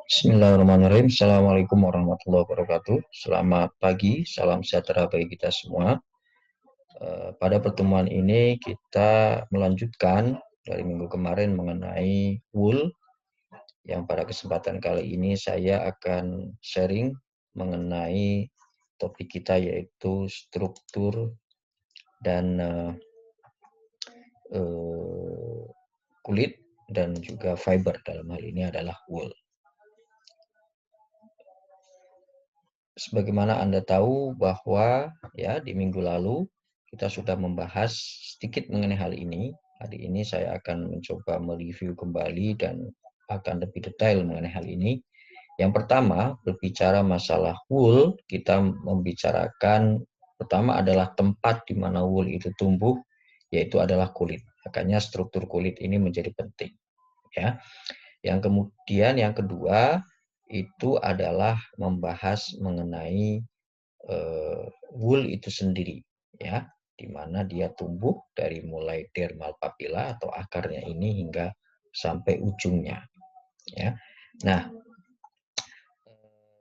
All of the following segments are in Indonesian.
Bismillahirrahmanirrahim. Assalamualaikum warahmatullahi wabarakatuh. Selamat pagi, salam sejahtera bagi kita semua. Pada pertemuan ini kita melanjutkan dari minggu kemarin mengenai wool. Yang pada kesempatan kali ini saya akan sharing mengenai topik kita yaitu struktur dan kulit dan juga fiber. Dalam hal ini adalah wool. Sebagaimana Anda tahu bahwa ya di minggu lalu kita sudah membahas sedikit mengenai hal ini. Hari ini saya akan mencoba mereview kembali dan akan lebih detail mengenai hal ini. Yang pertama, berbicara masalah wool, kita membicarakan pertama adalah tempat di mana wool itu tumbuh, yaitu adalah kulit. Makanya struktur kulit ini menjadi penting. Ya. Yang kemudian yang kedua itu adalah membahas mengenai wool itu sendiri, ya, di mana dia tumbuh dari mulai dermal papilla atau akarnya ini hingga sampai ujungnya, ya. Nah,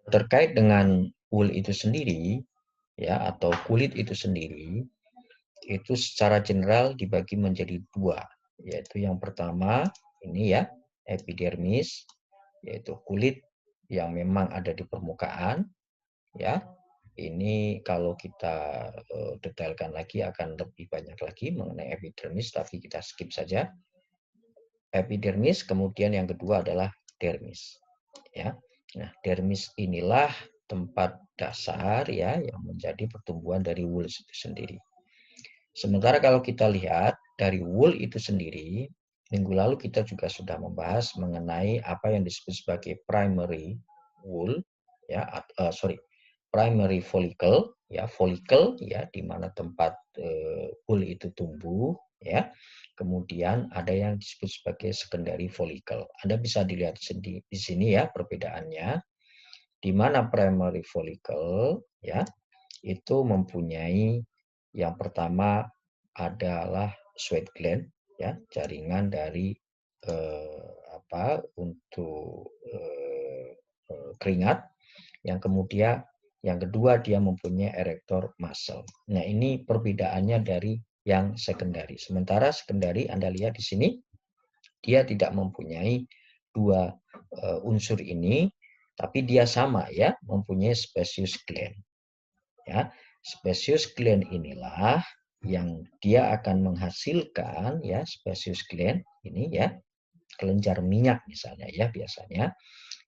terkait dengan wool itu sendiri, ya, atau kulit itu sendiri, itu secara general dibagi menjadi dua, yaitu yang pertama ini ya epidermis, yaitu kulit yang memang ada di permukaan, ya. Ini kalau kita detailkan lagi akan lebih banyak lagi mengenai epidermis, tapi kita skip saja. Epidermis, kemudian yang kedua adalah dermis. Ya, nah dermis inilah tempat dasar ya yang menjadi pertumbuhan dari wool itu sendiri. Sementara kalau kita lihat dari wool itu sendiri, minggu lalu kita juga sudah membahas mengenai apa yang disebut sebagai primary wool, ya, primary follicle, ya, follicle, ya, di mana tempat wool itu tumbuh, ya. Kemudian ada yang disebut sebagai secondary follicle. Anda bisa dilihat di sini ya perbedaannya, di mana primary follicle, ya, itu mempunyai yang pertama adalah sweat gland, ya, jaringan dari untuk keringat. Yang kemudian yang kedua dia mempunyai erector muscle. Nah, ini perbedaannya dari yang secondary. Sementara secondary Anda lihat di sini dia tidak mempunyai dua unsur ini, tapi dia sama ya, mempunyai sebaceous gland. Ya, sebaceous gland inilah yang dia akan menghasilkan ya sebaceous gland ini ya, kelenjar minyak misalnya ya biasanya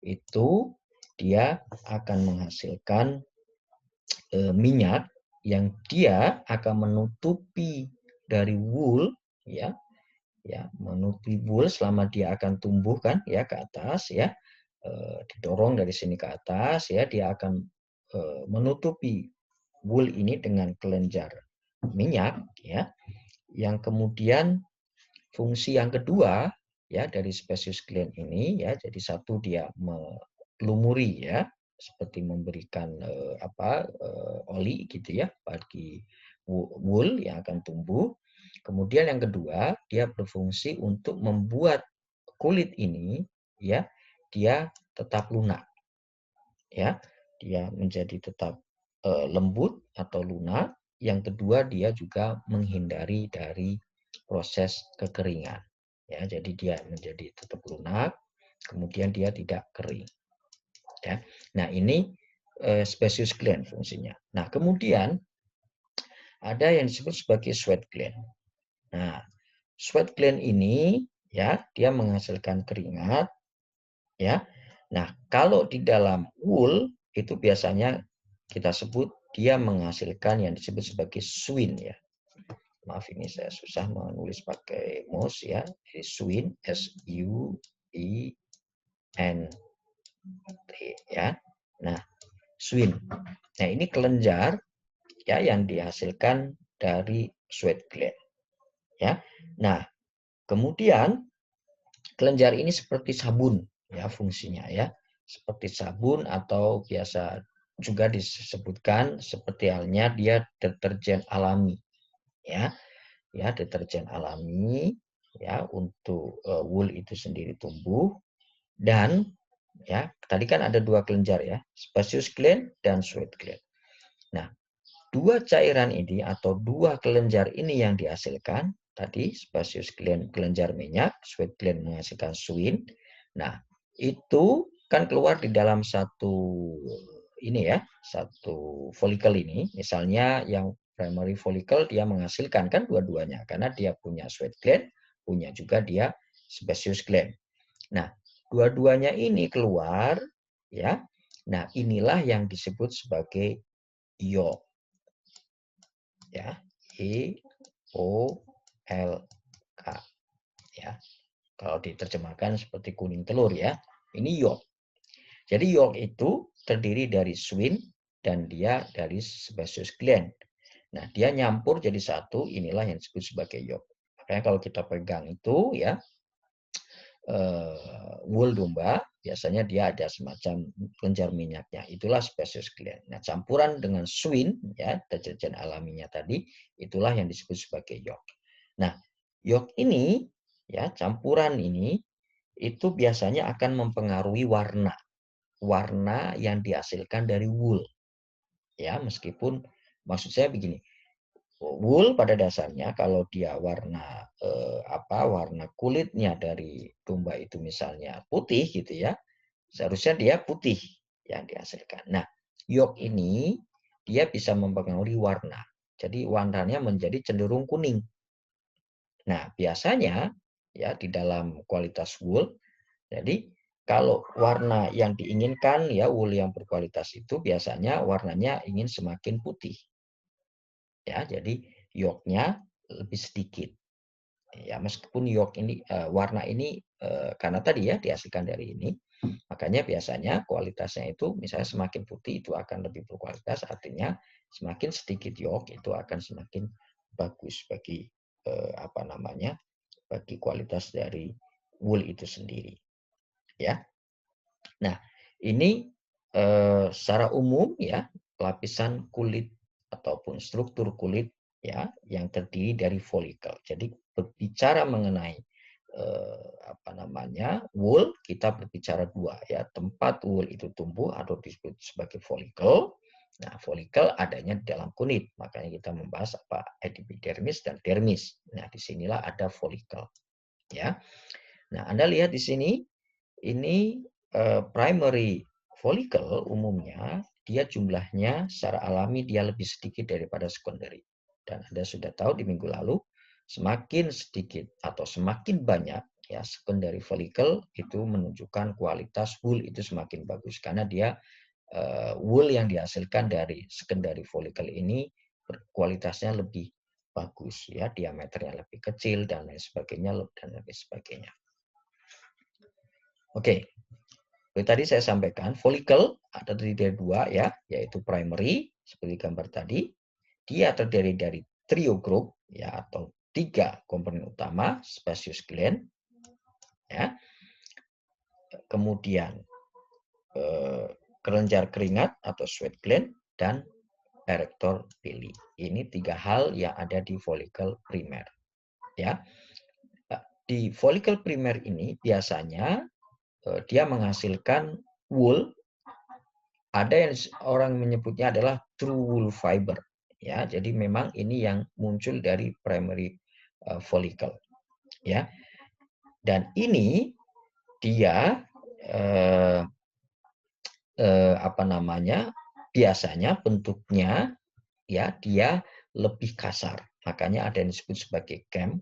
itu dia akan menghasilkan minyak yang dia akan menutupi dari wool ya menutupi wool selama dia akan tumbuh kan ya ke atas ya, didorong dari sini ke atas ya, dia akan menutupi wool ini dengan kelenjar minyak ya, yang kemudian fungsi yang kedua ya dari species gland ini ya, jadi satu dia melumuri ya seperti memberikan oli gitu ya bagi wool yang akan tumbuh. Kemudian yang kedua dia berfungsi untuk membuat kulit ini ya dia tetap lunak ya, dia menjadi tetap lembut atau lunak. Yang kedua dia juga menghindari dari proses kekeringan ya, jadi dia menjadi tetap lunak kemudian dia tidak kering ya. Nah, ini species gland fungsinya. Nah, kemudian ada yang disebut sebagai sweat gland. Nah, sweat gland ini ya dia menghasilkan keringat ya. Nah, kalau di dalam wool itu biasanya kita sebut dia menghasilkan yang disebut sebagai swin ya. Maaf ini saya susah menulis pakai mouse ya. Jadi swin, S-U-I-N-T ya. Nah, swin. Nah, ini kelenjar ya yang dihasilkan dari sweat gland ya. Nah, kemudian kelenjar ini seperti sabun ya fungsinya ya. Seperti sabun atau biasa juga disebutkan seperti halnya dia deterjen alami ya. Ya, deterjen alami ya untuk wool itu sendiri tumbuh. Dan Ya, tadi kan ada dua kelenjar ya, sebaceous gland dan sweat gland. Nah, dua cairan ini atau dua kelenjar ini yang dihasilkan tadi sebaceous gland kelenjar minyak, sweat gland menghasilkan swin. Nah, itu kan keluar di dalam satu ini ya, satu folikel ini. Misalnya yang primary follicle dia menghasilkan kan dua-duanya karena dia punya sweat gland, punya juga dia sebaceous gland. Nah, dua-duanya ini keluar ya. Nah, inilah yang disebut sebagai yolk ya. YOLK ya. Kalau diterjemahkan seperti kuning telur ya. Ini yolk. Jadi yolk itu terdiri dari swin dan dia dari sebaceous gland. Nah, dia nyampur jadi satu, inilah yang disebut sebagai yolk. Makanya kalau kita pegang itu ya, wool domba, biasanya dia ada semacam kelenjar minyaknya. Itulah species gland. Nah, campuran dengan swin, ya, deterjen alaminya tadi, itulah yang disebut sebagai yolk. Nah, yolk ini, ya, campuran ini, itu biasanya akan mempengaruhi warna. Warna yang dihasilkan dari wool. Ya, meskipun, maksud saya begini, wool pada dasarnya kalau dia warna warna kulitnya dari domba itu misalnya putih gitu ya, seharusnya dia putih yang dihasilkan. Nah, yolk ini dia bisa mempengaruhi warna. Jadi warnanya menjadi cenderung kuning. Nah, biasanya ya di dalam kualitas wool, jadi kalau warna yang diinginkan ya wool yang berkualitas itu biasanya warnanya ingin semakin putih. Ya, jadi yolknya lebih sedikit. Ya, meskipun yolk ini warna ini karena tadi ya dihasilkan dari ini, makanya biasanya kualitasnya itu misalnya semakin putih itu akan lebih berkualitas, artinya semakin sedikit yolk itu akan semakin bagus bagi bagi kualitas dari wool itu sendiri. Ya. Nah, ini secara umum ya lapisan kulit ataupun struktur kulit ya yang terdiri dari folikel. Jadi berbicara mengenai wool, kita berbicara dua ya, tempat wool itu tumbuh atau disebut sebagai folikel. Nah, folikel adanya di dalam kulit, makanya kita membahas apa epidermis dan dermis. Nah, disinilah ada folikel ya. Nah, Anda lihat di sini ini primary follicle umumnya dia jumlahnya secara alami dia lebih sedikit daripada secondary. Dan Anda sudah tahu di minggu lalu, semakin sedikit atau semakin banyak ya secondary follicle itu menunjukkan kualitas wool itu semakin bagus karena dia wool yang dihasilkan dari secondary follicle ini kualitasnya lebih bagus ya, diameternya lebih kecil dan lain sebagainya. Oke. Seperti tadi saya sampaikan, folikel ada terdiri dari dua ya, yaitu primary seperti gambar tadi. Dia terdiri dari trio group ya atau tiga komponen utama, sebaceous gland ya. Kemudian kelenjar keringat atau sweat gland dan erector pili. Ini tiga hal yang ada di folikel primer ya. Di folikel primer ini biasanya dia menghasilkan wool. Ada yang orang menyebutnya adalah true wool fiber. Ya, jadi memang ini yang muncul dari primary follicle. Ya, dan ini dia biasanya bentuknya ya dia lebih kasar. Makanya ada yang disebut sebagai cam.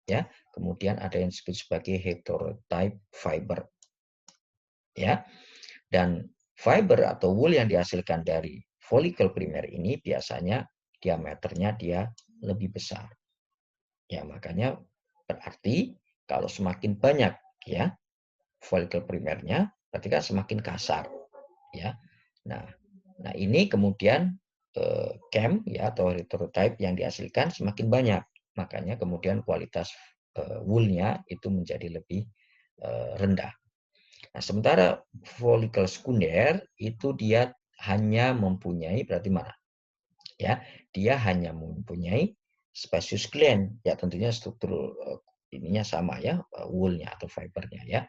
Ya, kemudian ada yang disebut sebagai heterotype fiber. Ya, dan fiber atau wool yang dihasilkan dari folikel primer ini biasanya diameternya dia lebih besar. Ya, makanya berarti kalau semakin banyak ya folikel primernya, berarti kan semakin kasar ya. Nah ini kemudian cam ya atau heterotype yang dihasilkan semakin banyak, makanya kemudian kualitas woolnya itu menjadi lebih rendah. Nah, sementara folikel sekunder itu dia hanya mempunyai berarti mana? Ya, dia hanya mempunyai sebaceous gland. Ya, tentunya struktur ininya sama ya, woolnya atau fibernya ya.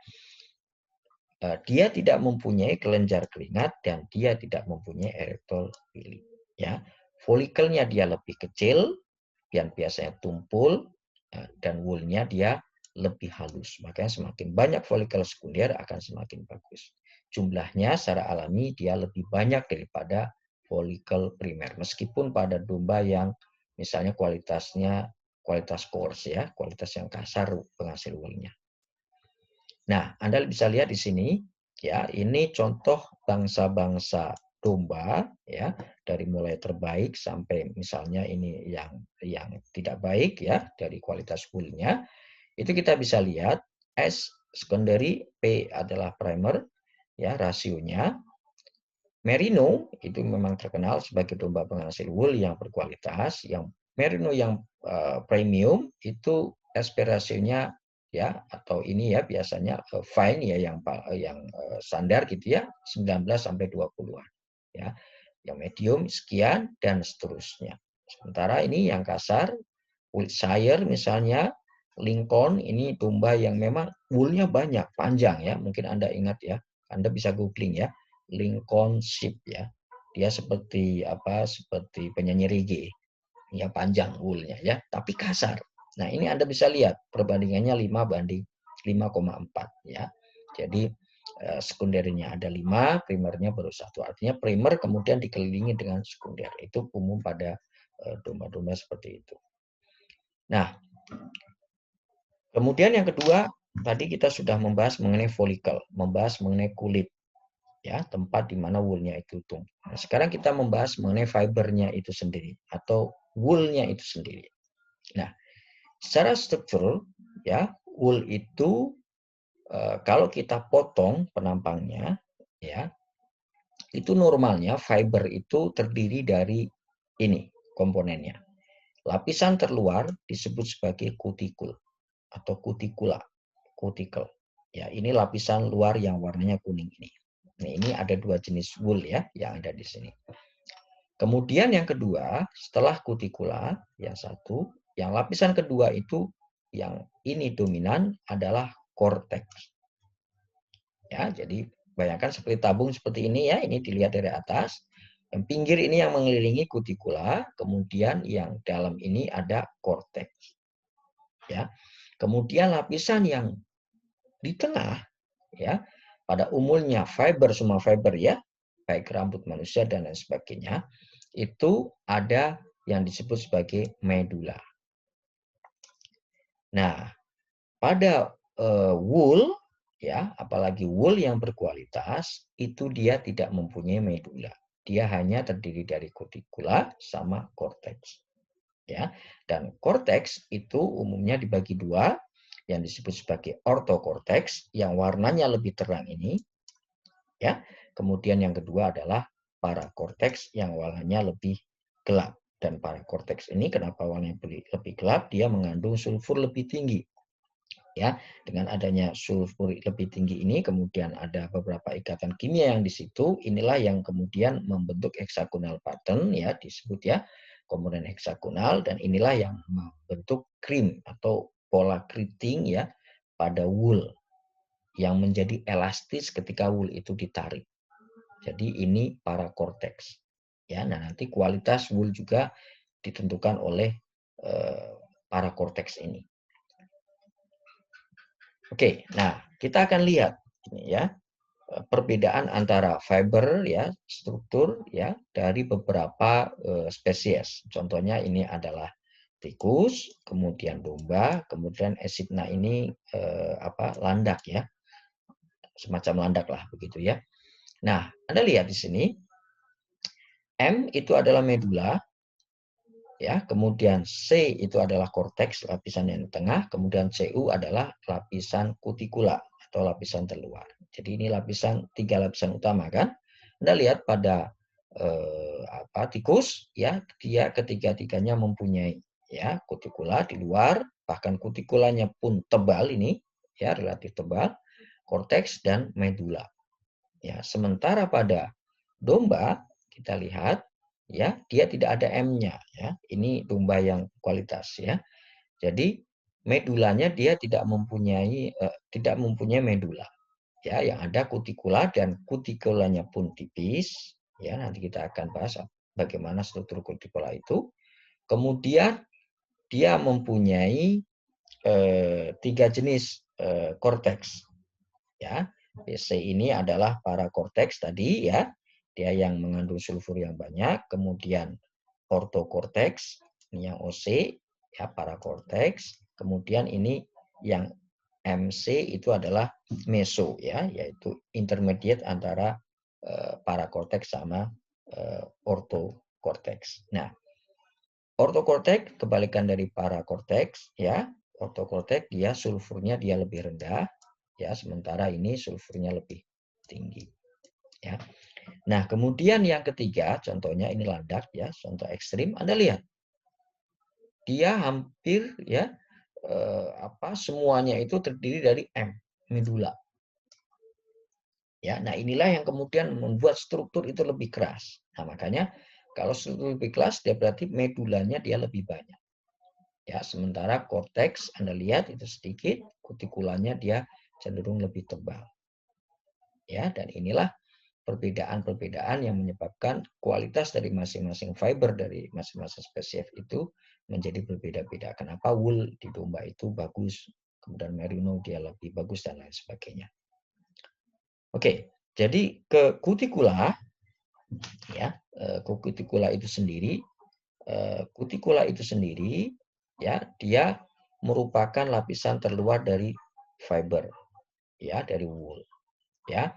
dia tidak mempunyai kelenjar keringat dan dia tidak mempunyai erektor pili. Ya, folikelnya dia lebih kecil, yang biasanya tumpul, dan woolnya dia lebih halus. Makanya semakin banyak folikel sekunder akan semakin bagus. Jumlahnya secara alami dia lebih banyak daripada folikel primer. Meskipun pada domba yang misalnya kualitasnya kualitas coarse ya, kualitas yang kasar penghasil woolnya. Nah, Anda bisa lihat di sini ya, ini contoh bangsa-bangsa domba ya, dari mulai terbaik sampai misalnya ini yang tidak baik ya dari kualitas woolnya. Itu kita bisa lihat S secondary, P adalah primer ya rasionya. Merino itu memang terkenal sebagai domba penghasil wool yang berkualitas. Yang Merino yang premium itu SP rasionya ya atau ini ya biasanya fine ya yang standar gitu ya 19 sampai 20-an ya. Yang medium sekian dan seterusnya. Sementara ini yang kasar Wiltshire misalnya Lincoln ini domba yang memang woolnya banyak, panjang ya. Mungkin Anda ingat ya. Anda bisa googling ya. Lincoln sheep ya. Dia seperti apa? Seperti penyanyi reggae. Ya panjang woolnya ya, tapi kasar. Nah, ini Anda bisa lihat perbandingannya 5:5,4 ya. Jadi sekundernya ada 5, primernya baru 1. Artinya primer kemudian dikelilingi dengan sekunder. Itu umum pada domba-domba seperti itu. Nah, kemudian yang kedua, tadi kita sudah membahas mengenai folikel, membahas mengenai kulit, ya tempat di mana woolnya itu tumbuh. Nah, sekarang kita membahas mengenai fibernya itu sendiri atau woolnya itu sendiri. Nah, secara struktur, ya wool itu kalau kita potong penampangnya, ya itu normalnya fiber itu terdiri dari ini komponennya. Lapisan terluar disebut sebagai kutikul atau kutikula, kutikel. Ya, ini lapisan luar yang warnanya kuning ini. Nah, ini ada dua jenis wool ya yang ada di sini. Kemudian yang kedua, setelah kutikula, yang satu, yang lapisan kedua itu yang ini dominan adalah cortex. Ya, jadi bayangkan seperti tabung seperti ini ya, ini dilihat dari atas. Yang pinggir ini yang mengelilingi kutikula, kemudian yang dalam ini ada cortex. Ya. Kemudian lapisan yang di tengah ya, pada umumnya fiber, semua fiber ya, baik rambut manusia dan lain sebagainya, itu ada yang disebut sebagai medula. Nah, pada wool ya, apalagi wool yang berkualitas, itu dia tidak mempunyai medula. Dia hanya terdiri dari kutikula sama cortex. Ya, dan cortex itu umumnya dibagi dua, yang disebut sebagai ortocortex yang warnanya lebih terang ini ya. Kemudian yang kedua adalah paracortex yang warnanya lebih gelap. Dan paracortex ini kenapa warnanya lebih gelap? Dia mengandung sulfur lebih tinggi. Ya, dengan adanya sulfur lebih tinggi ini kemudian ada beberapa ikatan kimia yang di situ, inilah yang kemudian membentuk hexagonal pattern ya, disebut ya komponen hexagonal, dan inilah yang membentuk krim atau pola keriting ya pada wool yang menjadi elastis ketika wool itu ditarik. Jadi ini paracortex. Ya, nah nanti kualitas wool juga ditentukan oleh paracortex ini. Oke, nah kita akan lihat ini ya perbedaan antara fiber ya struktur ya dari beberapa spesies. Contohnya ini adalah tikus, kemudian domba, kemudian echidna ini landak ya, semacam landak lah begitu ya. Nah, Anda lihat di sini M itu adalah medula, ya, kemudian C itu adalah korteks, lapisan yang tengah, kemudian CU adalah lapisan kutikula atau lapisan terluar. Jadi ini tiga lapisan utama kan. Anda lihat pada tikus ya, dia ketiga-tiganya mempunyai ya kutikula di luar, bahkan kutikulanya pun tebal ini ya, relatif tebal, korteks dan medula. Ya, sementara pada domba kita lihat ya, dia tidak ada M-nya ya. Ini domba yang kualitas ya. Jadi medulanya dia tidak mempunyai medula. ya, yang ada kutikula dan kutikulanya pun tipis. Ya, nanti kita akan bahas bagaimana struktur kutikula itu. Kemudian dia mempunyai 3 jenis korteks. Ya, PC ini adalah parakorteks tadi ya, dia yang mengandung sulfur yang banyak. Kemudian ortokorteks, ini yang OC ya, parakorteks. Kemudian ini yang MC itu adalah meso ya, yaitu intermediate antara parakorteks sama ortokorteks. Nah, ortokorteks kebalikan dari parakorteks ya. Ortokorteks dia sulfurnya dia lebih rendah ya, sementara ini sulfurnya lebih tinggi ya. Nah, kemudian yang ketiga contohnya ini landak ya, contoh ekstrim. Anda lihat dia hampir ya semuanya itu terdiri dari medula. Ya, nah inilah yang kemudian membuat struktur itu lebih keras. Nah, makanya kalau struktur lebih keras dia berarti medulanya dia lebih banyak. Ya, sementara korteks Anda lihat itu sedikit, kutikulanya dia cenderung lebih tebal. Ya, dan inilah perbedaan-perbedaan yang menyebabkan kualitas dari masing-masing fiber dari masing-masing spesies itu menjadi berbeda-beda. Kenapa wool di domba itu bagus, kemudian merino dia lebih bagus dan lain sebagainya. Oke, jadi ke kutikula ya, kutikula itu sendiri, ya dia merupakan lapisan terluar dari fiber ya, dari wool ya.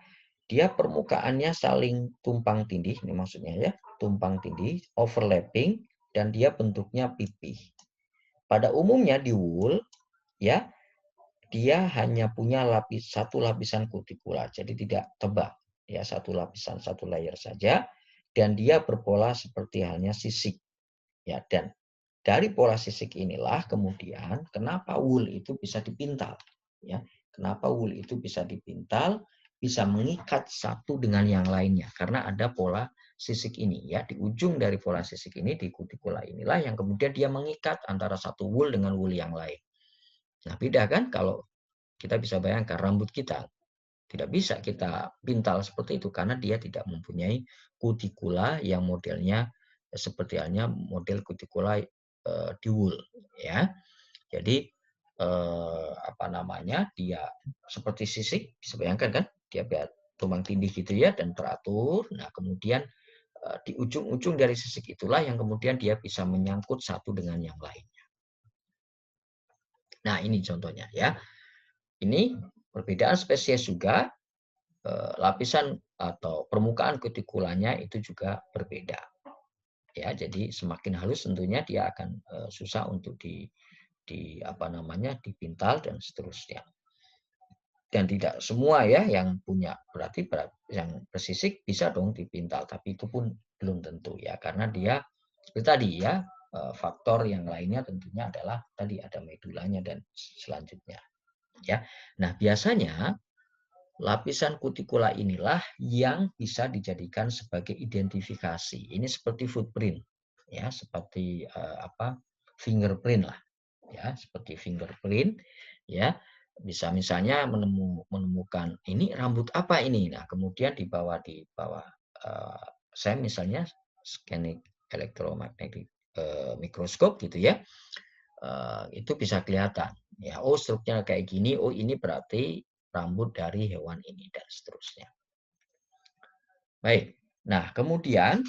Dia permukaannya saling tumpang tindih, ini maksudnya ya, tumpang tindih, overlapping, dan dia bentuknya pipih. Pada umumnya di wool, ya, dia hanya punya satu lapisan kutikula, jadi tidak tebal, ya, satu lapisan, satu layer saja, dan dia berpola seperti halnya sisik, ya, dan dari pola sisik inilah kemudian kenapa wool itu bisa dipintal, ya, kenapa wool itu bisa dipintal, bisa mengikat satu dengan yang lainnya karena ada pola sisik ini ya, di ujung dari pola sisik ini di kutikula inilah yang kemudian dia mengikat antara satu wool dengan wool yang lain. Nah, beda kan kalau kita bisa bayangkan rambut kita tidak bisa kita pintal seperti itu karena dia tidak mempunyai kutikula yang modelnya seperti halnya model kutikula di wool ya. Jadi dia seperti sisik, bisa bayangkan kan, dia tumpang tindih gitu ya dan teratur. Nah, kemudian di ujung-ujung dari sisik itulah yang kemudian dia bisa menyangkut satu dengan yang lainnya. Nah, ini contohnya ya. Ini perbedaan spesies juga, lapisan atau permukaan kutikulanya itu juga berbeda. Ya, jadi semakin halus tentunya dia akan susah untuk dipintal dan seterusnya. Dan tidak semua ya yang punya, berarti yang bersisik bisa dong dipintal, tapi itu pun belum tentu ya, karena dia seperti tadi ya, faktor yang lainnya tentunya adalah tadi ada medulanya dan selanjutnya ya. Nah, biasanya lapisan kutikula inilah yang bisa dijadikan sebagai identifikasi. Ini seperti footprint ya, seperti fingerprint lah ya, seperti fingerprint ya. Bisa misalnya menemukan ini rambut apa ini. Nah, kemudian di bawah saya misalnya scanning elektromagnetic mikroskop gitu ya. Itu bisa kelihatan ya, oh strukturnya kayak gini, oh ini berarti rambut dari hewan ini dan seterusnya. Baik. Nah, kemudian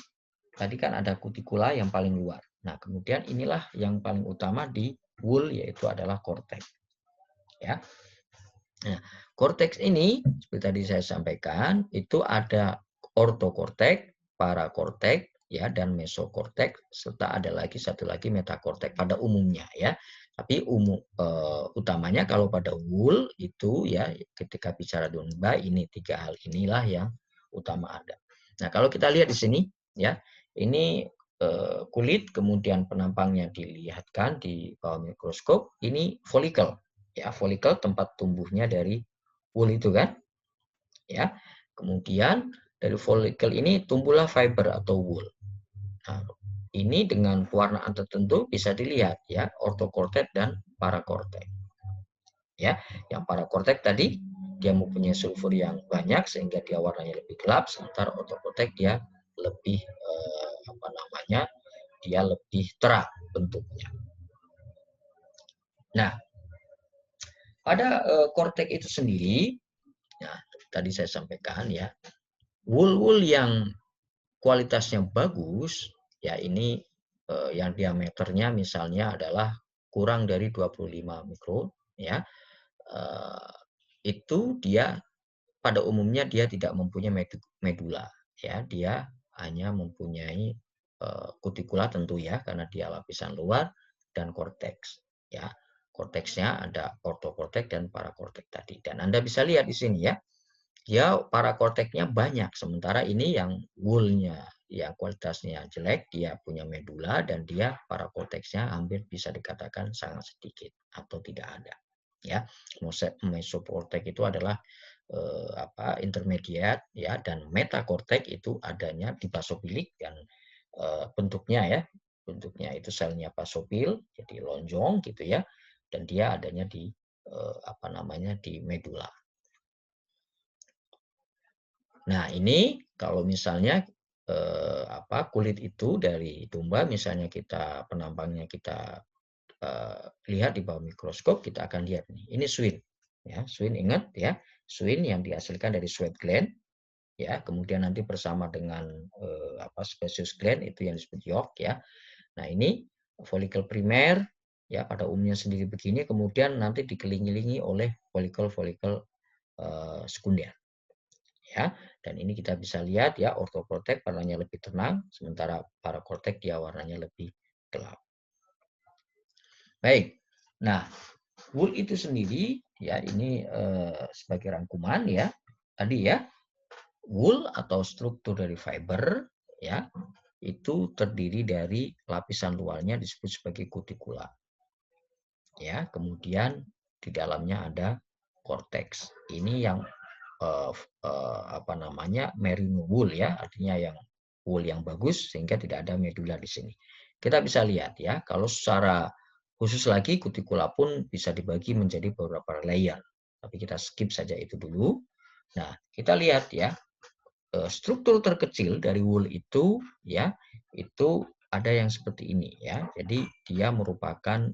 tadi kan ada kutikula yang paling luar. Nah, kemudian inilah yang paling utama di wool, yaitu adalah korteks. Ya. Nah, korteks ini seperti tadi saya sampaikan itu ada ortokorteks, parakorteks, ya, dan mesokorteks, serta ada lagi satu lagi metakorteks pada umumnya ya. Tapi utamanya kalau pada wool itu ya, ketika bicara domba ini tiga hal inilah yang utama ada. Nah, kalau kita lihat di sini ya, ini kulit, kemudian penampangnya dilihatkan di bawah mikroskop, ini folikel. Ya, folikel tempat tumbuhnya dari wool itu kan. Ya. Kemudian dari folikel ini tumbuhlah fiber atau wool. Nah, ini dengan pewarnaan tertentu bisa dilihat ya, ortokorteks dan parakorteks. Ya, yang parakorteks tadi dia mempunyai sulfur yang banyak sehingga dia warnanya lebih gelap, sementara ortoprotek dia lebih apa namanya, dia lebih terang bentuknya. Nah, pada kortek itu sendiri, nah, tadi saya sampaikan ya, wool yang kualitasnya bagus, ya ini yang diameternya misalnya adalah kurang dari 25 mikron, ya, itu dia pada umumnya dia tidak mempunyai medula, ya, dia hanya mempunyai kutikula tentu ya, karena dia lapisan luar dan korteks, ya. Korteksnya ada ortokortek dan parakortek tadi. Dan Anda bisa lihat di sini ya, dia parakorteknya banyak, sementara ini yang woolnya yang kualitasnya jelek, dia punya medula dan dia parakorteksnya hampir bisa dikatakan sangat sedikit atau tidak ada. Ya, mesokortek itu adalah intermediate ya, dan metakortek itu adanya di basofilik dan bentuknya ya, bentuknya itu selnya basofil, jadi lonjong gitu ya, dan dia adanya di apa namanya, di medula. Nah, ini kalau misalnya kulit itu dari domba, misalnya kita penampangnya kita lihat di bawah mikroskop, kita akan lihat nih, ini swine, ya, swine, ingat ya, swine yang dihasilkan dari sweat gland, ya, kemudian nanti bersama dengan spesies gland itu yang disebut yolk ya. Nah, ini folikel primer ya, pada umumnya sendiri begini, kemudian nanti dikelilingi oleh folikel-folikel sekunder. Ya, dan ini kita bisa lihat ya, ortokortek warnanya lebih tenang, sementara parakortek dia warnanya lebih gelap. Baik, nah wool itu sendiri ya, ini sebagai rangkuman ya, tadi ya, wool atau struktur dari fiber ya, itu terdiri dari lapisan luarnya disebut sebagai kutikula. Ya, kemudian di dalamnya ada korteks. Ini yang apa namanya, merino wool ya, artinya yang wool yang bagus sehingga tidak ada medula di sini. Kita bisa lihat ya, kalau secara khusus lagi kutikula pun bisa dibagi menjadi beberapa layer. Tapi kita skip saja itu dulu. Nah, kita lihat ya, struktur terkecil dari wool itu ya, itu ada yang seperti ini ya. Jadi dia merupakan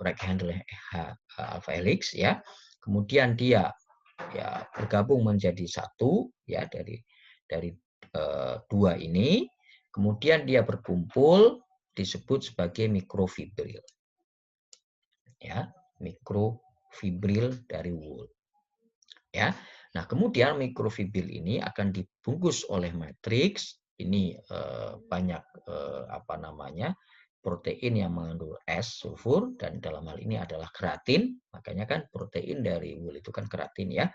rectangle alpha helix ya. Kemudian dia ya bergabung menjadi satu ya, dari dua ini, kemudian dia berkumpul disebut sebagai mikrofibril ya, mikrofibril dari wool ya. Nah, kemudian mikrofibril ini akan dibungkus oleh matriks, ini banyak apa namanya, protein yang mengandung es sulfur, dan dalam hal ini adalah keratin, makanya kan protein dari wool itu kan keratin ya.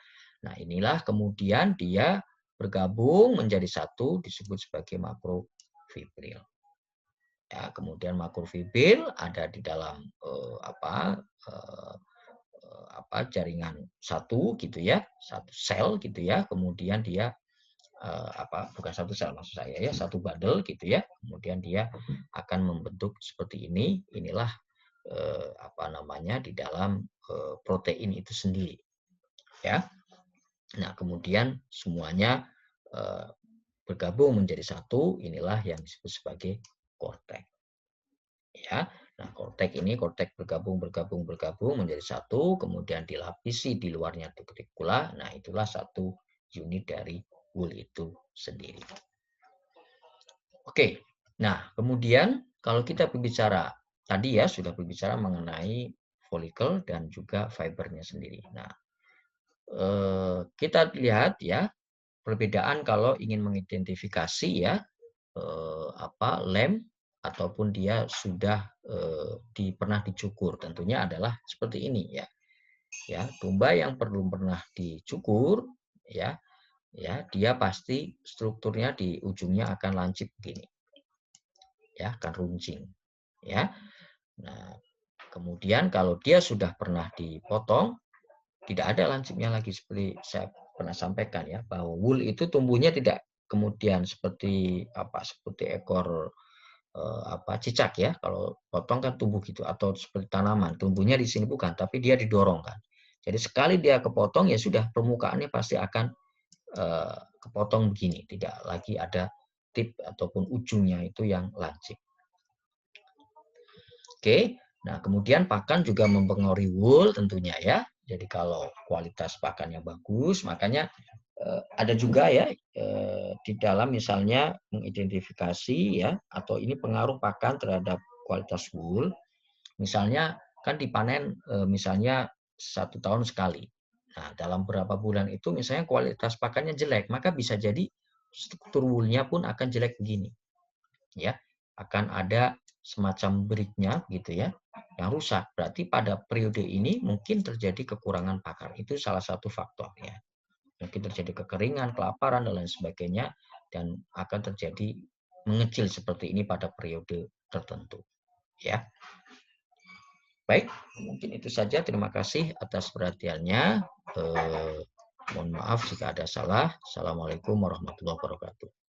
Nah, inilah kemudian dia bergabung menjadi satu disebut sebagai makrofibril. Ya, kemudian makrofibril ada di dalam jaringan satu gitu ya, satu sel gitu ya. Kemudian dia bukan satu sel maksud saya ya, satu bundle gitu ya. Kemudian dia akan membentuk seperti ini. Inilah apa namanya, di dalam protein itu sendiri ya. Nah, kemudian semuanya bergabung menjadi satu, inilah yang disebut sebagai kortek ya. Nah, kortek ini, kortek bergabung menjadi satu, kemudian dilapisi di luarnya kutikula. Nah, itulah satu unit dari wool itu sendiri. Oke, nah kemudian kalau kita berbicara tadi ya, sudah berbicara mengenai folikel dan juga fibernya sendiri. Nah, kita lihat ya perbedaan kalau ingin mengidentifikasi ya lem ataupun dia sudah pernah dicukur. Tentunya adalah seperti ini ya. Ya, domba yang belum pernah dicukur ya, dia pasti strukturnya di ujungnya akan lancip begini. Ya, akan runcing. Ya. Nah, kemudian kalau dia sudah pernah dipotong, tidak ada lancipnya lagi, seperti saya pernah sampaikan ya, bahwa wool itu tumbuhnya tidak kemudian seperti ekor cicak ya. Kalau potong kan tumbuh gitu, atau seperti tanaman tumbuhnya di sini bukan, tapi dia didorong kan. Jadi sekali dia kepotong ya sudah permukaannya pasti akan kepotong begini, tidak lagi ada tip ataupun ujungnya itu yang lancip. Oke, nah kemudian pakan juga mempengaruhi wool tentunya ya. Jadi kalau kualitas pakannya bagus, makanya ada juga ya di dalam misalnya mengidentifikasi ya, atau ini pengaruh pakan terhadap kualitas wool. Misalnya kan dipanen misalnya 1 tahun sekali. Nah dalam beberapa bulan itu misalnya kualitas pakannya jelek, maka bisa jadi struktur woolnya pun akan jelek begini. Ya, akan ada semacam break-nya gitu ya, yang rusak. Berarti pada periode ini mungkin terjadi kekurangan pakan. Itu salah satu faktornya. Mungkin terjadi kekeringan, kelaparan, dan lain sebagainya, dan akan terjadi mengecil seperti ini pada periode tertentu. Ya, baik, mungkin itu saja. Terima kasih atas perhatiannya. Mohon maaf jika ada salah. Assalamualaikum warahmatullahi wabarakatuh.